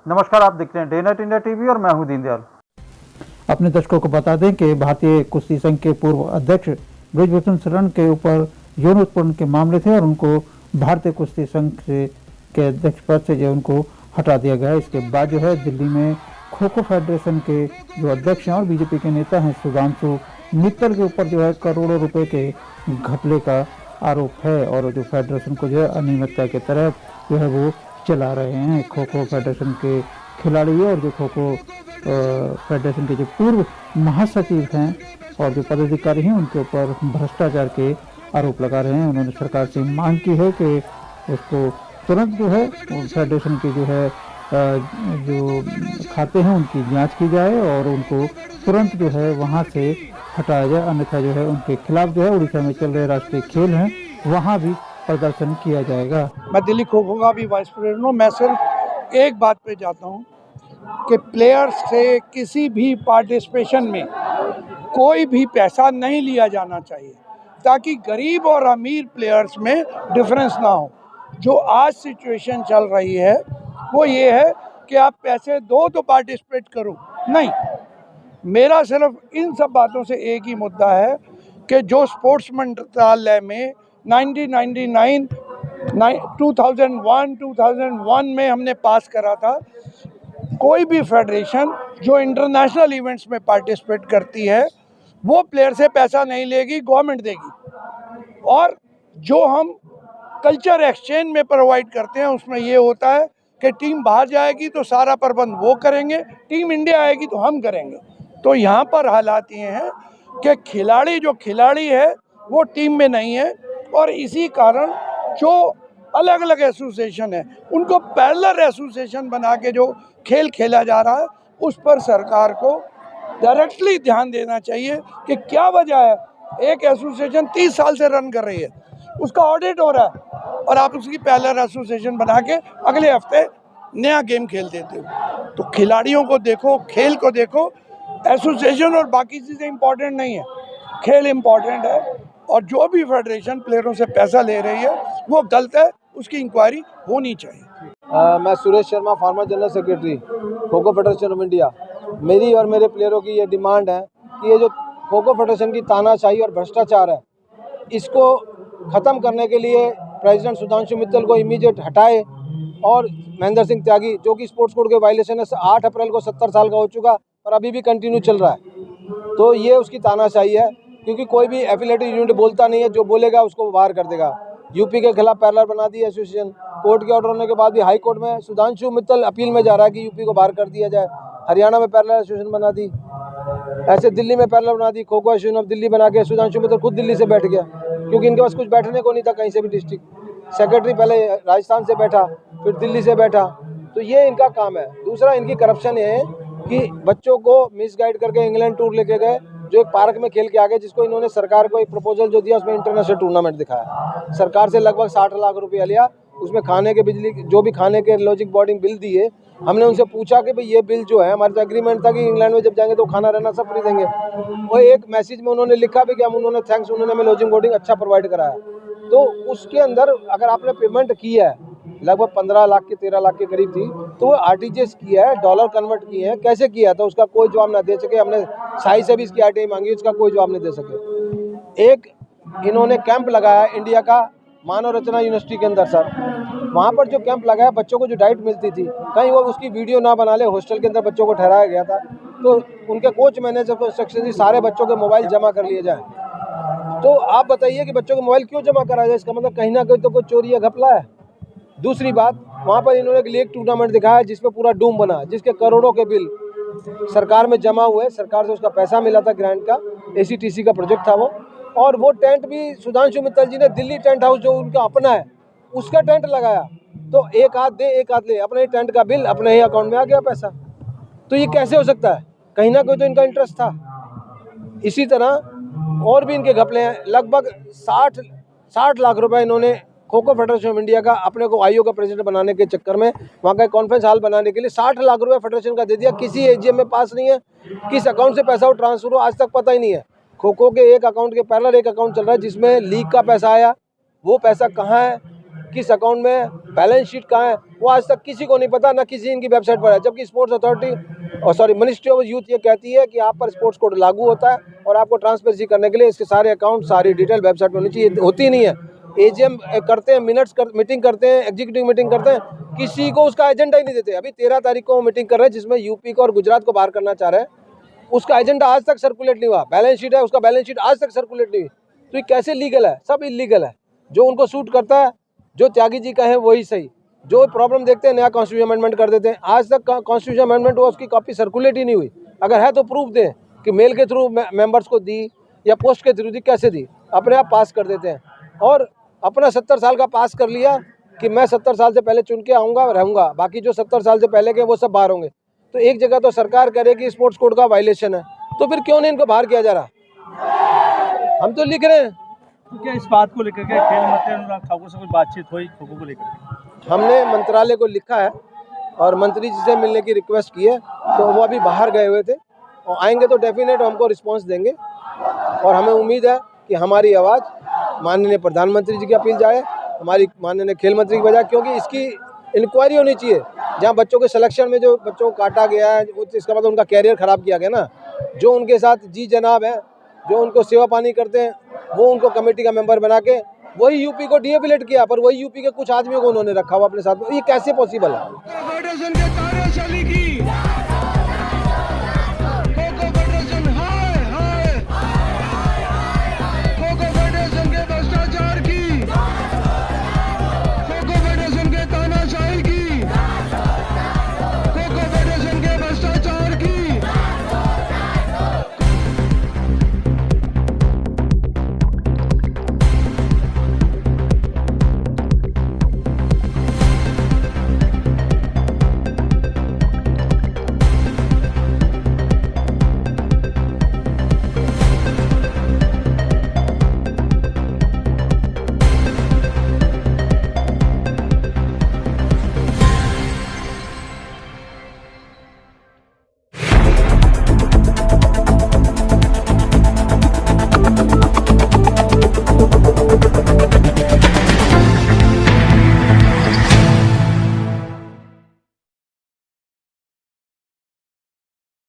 नमस्कार, आप देख रहे हैं डे नाइट इंडिया टीवी और मैं हूं दीनदयाल। अपने दर्शकों को बता दें कि भारतीय कुश्ती संघ के पूर्व अध्यक्ष ब्रिजभूषण शरण के ऊपर यौन उत्पीड़न के मामले थे और उनको भारतीय कुश्ती संघ के अध्यक्ष पद से जो उनको हटा दिया गया है। इसके बाद जो है दिल्ली में खो खो फेडरेशन के जो अध्यक्ष हैं और बीजेपी के नेता हैं सुधांशु मित्तल के ऊपर जो है करोड़ों रुपए के घपले का आरोप है और जो फेडरेशन को जो है अनियमितता के तरफ जो है वो चला रहे हैं। खो खो फेडरेशन के खिलाड़ी और जो खो खो फेडरेशन के जो पूर्व महासचिव हैं और जो पदाधिकारी हैं उनके ऊपर भ्रष्टाचार के आरोप लगा रहे हैं। उन्होंने सरकार से मांग की है कि उसको तुरंत जो है फेडरेशन के जो है जो खाते हैं उनकी जांच की जाए और उनको तुरंत जो है वहां से हटाया जाए, अन्यथा जो है उनके खिलाफ जो है उड़ीसा में चल रहे राष्ट्रीय खेल हैं वहां भी प्रदर्शन किया जाएगा। मैं दिल्ली खो खो का भी वाइस प्रेसिडेंट हूँ। मैं सिर्फ एक बात पे जाता हूँ कि प्लेयर्स से किसी भी पार्टिसिपेशन में कोई भी पैसा नहीं लिया जाना चाहिए ताकि गरीब और अमीर प्लेयर्स में डिफरेंस ना हो। जो आज सिचुएशन चल रही है वो ये है कि आप पैसे दो तो पार्टिसिपेट करो, नहीं। मेरा सिर्फ इन सब बातों से एक ही मुद्दा है कि जो स्पोर्ट्स मंत्रालय में 1999, 2001 में हमने पास करा था, कोई भी फेडरेशन जो इंटरनेशनल इवेंट्स में पार्टिसिपेट करती है वो प्लेयर से पैसा नहीं लेगी, गवर्नमेंट देगी। और जो हम कल्चर एक्सचेंज में प्रोवाइड करते हैं उसमें ये होता है कि टीम बाहर जाएगी तो सारा प्रबंध वो करेंगे, टीम इंडिया आएगी तो हम करेंगे। तो यहाँ पर हालात ये हैं कि खिलाड़ी है वो टीम में नहीं है और इसी कारण जो अलग अलग एसोसिएशन है उनको पैरेलल एसोसिएशन बना के जो खेल खेला जा रहा है उस पर सरकार को डायरेक्टली ध्यान देना चाहिए कि क्या वजह है। एक एसोसिएशन 30 साल से रन कर रही है, उसका ऑडिट हो रहा है और आप उसकी पैरेलल एसोसिएशन बना के अगले हफ्ते नया गेम खेल देते हो। तो खिलाड़ियों को देखो, खेल को देखो। एसोसिएशन और बाकी चीज़ें इंपॉर्टेंट नहीं है, खेल इंपॉर्टेंट है। और जो भी फेडरेशन प्लेयरों से पैसा ले रही है वो गलत है, उसकी इंक्वायरी होनी चाहिए। मैं Suresh Sharma, former general secretary kho kho federation of India. मेरी और मेरे प्लेयरों की ये डिमांड है कि ये जो खो खो फेडरेशन की तानाशाही और भ्रष्टाचार है इसको ख़त्म करने के लिए प्रेसिडेंट सुधांशु मित्तल को इमीडिएट हटाए और महेंद्र सिंह त्यागी जो कि स्पोर्ट्स कोड के वायलेशन है 8 अप्रैल को 70 साल का हो चुका और अभी भी कंटिन्यू चल रहा है। तो ये उसकी तानाशाही है क्योंकि कोई भी एफिलेटेड यूनिट बोलता नहीं है, जो बोलेगा उसको बाहर कर देगा। यूपी के खिलाफ पैरेलल बना दी एसोसिएशन, कोर्ट के ऑर्डर होने के बाद भी हाई कोर्ट में सुधांशु मित्तल अपील में जा रहा है कि यूपी को बाहर कर दिया जाए। हरियाणा में पैरेलल एसोसिएशन बना दी, ऐसे दिल्ली में पैरेलल बना दी। खो खो एसोसिएशन ऑफ दिल्ली बना के सुधांशु मित्तल खुद दिल्ली से बैठ गया क्योंकि इनके पास कुछ बैठने को नहीं था कहीं से भी। डिस्ट्रिक्ट सेक्रेटरी पहले राजस्थान से बैठा, फिर दिल्ली से बैठा। तो ये इनका काम है। दूसरा इनकी करप्शन ये है कि बच्चों को मिसगाइड करके इंग्लैंड टूर लेके गए, जो एक पार्क में खेल के आ गए, जिसको इन्होंने सरकार को एक प्रपोजल जो दिया उसमें इंटरनेशनल टूर्नामेंट दिखाया। सरकार से लगभग 60 लाख रुपया लिया, उसमें खाने के, बिजली, जो भी खाने के लॉजिक बोर्डिंग बिल दिए। हमने उनसे पूछा कि भाई ये बिल जो है, हमारे तो एग्रीमेंट था कि इंग्लैंड में जब जाएंगे तो खाना रहना सब फ्री देंगे। और एक मैसेज में उन्होंने लिखा भी कि हम उन्होंने थैंक्स, उन्होंने हमें लॉजिंग बोर्डिंग अच्छा प्रोवाइड कराया। तो उसके अंदर अगर आपने पेमेंट की है लगभग 15 लाख के 13 लाख के करीब थी, तो वो आरटीजीएस किया है, डॉलर कन्वर्ट किए हैं, कैसे किया था उसका कोई जवाब ना दे सके। हमने साई से भी इसकी आरटीआई मांगी, उसका कोई जवाब नहीं दे सके। एक इन्होंने कैंप लगाया इंडिया का मानव रचना यूनिवर्सिटी के अंदर सर, वहाँ पर जो कैंप लगाया बच्चों को जो डाइट मिलती थी, कहीं वो उसकी वीडियो ना बना ले। हॉस्टल के अंदर बच्चों को ठहराया गया था, तो उनके कोच मैनेजर को इंस्ट्रक्शन दी सारे बच्चों के मोबाइल जमा कर लिए जाए। तो आप बताइए कि बच्चों के मोबाइल क्यों जमा करा जाए? इसका मतलब कहीं ना कहीं तो कोई चोरी या घपला है। दूसरी बात, वहाँ पर इन्होंने एक लीग टूर्नामेंट दिखाया जिसमें पूरा डूम बना, जिसके करोड़ों के बिल सरकार में जमा हुए। सरकार से उसका पैसा मिला था, ग्रांट का, एसीटीसी का प्रोजेक्ट था वो। और वो टेंट भी सुधांशु मित्तल जी ने दिल्ली टेंट हाउस जो उनका अपना है उसका टेंट लगाया। तो एक हाथ दे एक हाथ ले, अपने ही टेंट का बिल अपने ही अकाउंट में आ गया पैसा। तो ये कैसे हो सकता है? कहीं ना कहीं तो इनका इंटरेस्ट था। इसी तरह और भी इनके घपले हैं। लगभग 60 लाख रुपए इन्होंने kho kho federation of India का अपने को आईओ का प्रेसिडेंट बनाने के चक्कर में, वहाँ का कॉन्फ्रेंस हॉल बनाने के लिए 60 लाख रुपए फेडरेशन का दे दिया। किसी एजीएम में पास नहीं है, किस अकाउंट से पैसा वो ट्रांसफर हो आज तक पता ही नहीं है। खो खो के एक अकाउंट के पैरेलल एक अकाउंट चल रहा है जिसमें लीग का पैसा आया, वो पैसा कहाँ है किस अकाउंट में, बैलेंस शीट कहाँ है, वो आज तक किसी को नहीं पता, ना किसी इनकी वेबसाइट पर है। जबकि sports authority ministry of youth ये कहती है कि आप पर स्पोर्ट्स कोड लागू होता है और आपको ट्रांसपेरेंसी करने के लिए इसके सारे अकाउंट, सारी डिटेल वेबसाइट पर होनी चाहिए, होती नहीं है। एजीएम करते हैं, मीटिंग करते हैं, एग्जीक्यूटिव मीटिंग करते हैं, किसी को उसका एजेंडा ही नहीं देते। अभी 13 तारीख को मीटिंग कर रहे हैं जिसमें यूपी को और गुजरात को बाहर करना चाह रहे हैं, उसका एजेंडा आज तक सर्कुलेट नहीं हुआ। बैलेंस शीट है, उसका बैलेंस शीट आज तक सर्कुलेट नहीं हुई। तो ये कैसे लीगल है? सब इलीगल है। जो उनको सूट करता है, जो त्यागी जी कहें वही सही, जो प्रॉब्लम देखते हैं नया कॉन्स्टिट्यूशन अमेंडमेंट कर देते हैं। आज तक कॉन्स्टिट्यूशन अमेंडमेंट हुआ, उसकी कॉपी सर्कुलेट ही नहीं हुई। अगर है तो प्रूफ दें कि मेल के थ्रू मेंबर्स को दी या पोस्ट के थ्रू दी, कैसे दी? अपने आप पास कर देते हैं और अपना 70 साल का पास कर लिया कि मैं 70 साल से पहले चुन के आऊँगा रहूँगा, बाकी जो 70 साल से पहले के वो सब बाहर होंगे। तो एक जगह तो सरकार कह रही है कि स्पोर्ट्स कोड का वायलेशन है, तो फिर क्यों नहीं इनको बाहर किया जा रहा? हम तो लिख रहे हैं। तो क्या इस बात को लेकर के खेल मंत्री अनुराग ठाकुर से कोई बातचीत हुई खो खो को लेकर? हमने मंत्रालय को लिखा है और मंत्री जी से मिलने की रिक्वेस्ट की है, तो वो अभी बाहर गए हुए थे और आएंगे तो डेफिनेट हमको रिस्पांस देंगे। और हमें उम्मीद है कि हमारी आवाज़ माननीय प्रधानमंत्री जी की अपील जाए, हमारी माननीय खेल मंत्री की बजाय, क्योंकि इसकी इंक्वायरी होनी चाहिए। जहाँ बच्चों के सिलेक्शन में जो बच्चों को काटा गया है, इसका मतलब उनका कैरियर ख़राब किया गया ना। जो उनके साथ जी जनाब है, जो उनको सेवा पानी करते हैं, वो उनको कमेटी का मेंबर बना के वही यूपी को डीएफिलेट किया, पर वही यूपी के कुछ आदमियों को उन्होंने रखा हुआ अपने साथ। ये कैसे पॉसिबल है?